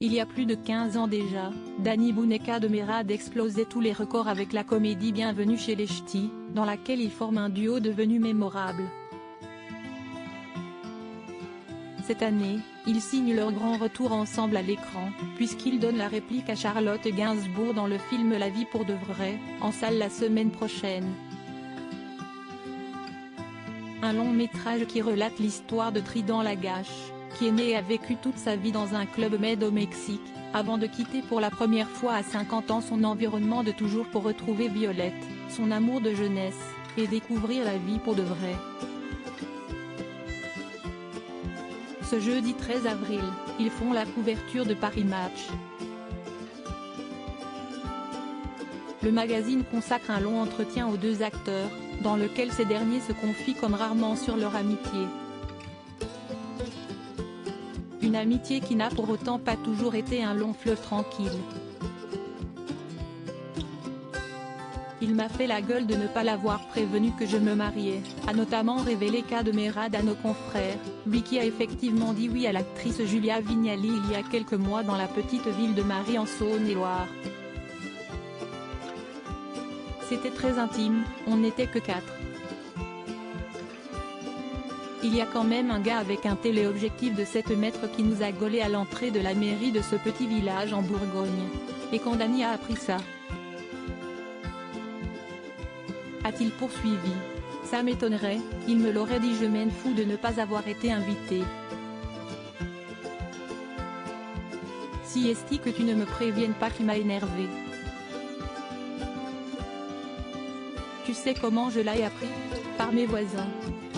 Il y a plus de 15 ans déjà, Danny Boone et Kad Merad explosaient tous les records avec la comédie Bienvenue chez les Ch'tis, dans laquelle ils forment un duo devenu mémorable. Cette année, ils signent leur grand retour ensemble à l'écran, puisqu'ils donnent la réplique à Charlotte Gainsbourg dans le film La vie pour de vrai, en salle la semaine prochaine. Un long métrage qui relate l'histoire de Trident Lagache, qui est né et a vécu toute sa vie dans un club med au Mexique, avant de quitter pour la première fois à 50 ans son environnement de toujours pour retrouver Violette, son amour de jeunesse, et découvrir la vie pour de vrai. Ce jeudi 13 avril, ils font la couverture de Paris Match. Le magazine consacre un long entretien aux deux acteurs, dans lequel ces derniers se confient comme rarement sur leur amitié. Une amitié qui n'a pour autant pas toujours été un long fleuve tranquille. Il m'a fait la gueule de ne pas l'avoir prévenu que je me mariais, a notamment révélé Kad Merad à nos confrères, lui qui a effectivement dit oui à l'actrice Julia Vignali il y a quelques mois dans la petite ville de Marie en Saône-et-Loire. C'était très intime, on n'était que 4. Il y a quand même un gars avec un téléobjectif de 7 mètres qui nous a gaulé à l'entrée de la mairie de ce petit village en Bourgogne. Et quand Danny a appris ça, a-t-il poursuivi, ça m'étonnerait, il me l'aurait dit, je m'en fous de ne pas avoir été invité. Si est-ce que tu ne me préviennes pas qui m'a énervé. Tu sais comment je l'ai appris? Par mes voisins.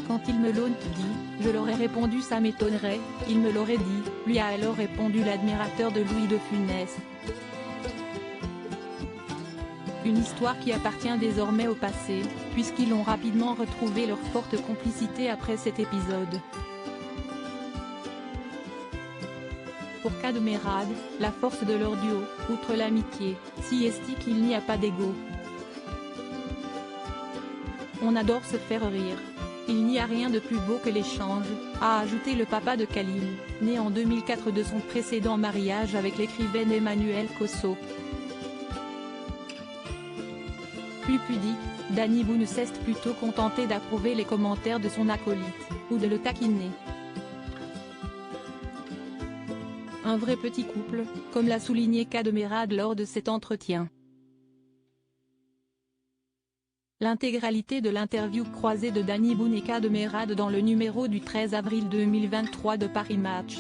Quand ils me l'ont dit, je leur ai répondu ça m'étonnerait, il me l'aurait dit, lui a alors répondu l'admirateur de Louis de Funès. Une histoire qui appartient désormais au passé, puisqu'ils ont rapidement retrouvé leur forte complicité après cet épisode. Pour Kad Merad, la force de leur duo, outre l'amitié, si est qu'il n'y a pas d'ego. On adore se faire rire. Il n'y a rien de plus beau que l'échange, a ajouté le papa de Kaline, né en 2004 de son précédent mariage avec l'écrivaine Emmanuelle Cosso. Plus pudique, Danny Boone s'est plutôt contenté d'approuver les commentaires de son acolyte, ou de le taquiner. Un vrai petit couple, comme l'a souligné Kad Merad lors de cet entretien. L'intégralité de l'interview croisée de Danny Boone et Kad Merad dans le numéro du 13 avril 2023 de Paris Match.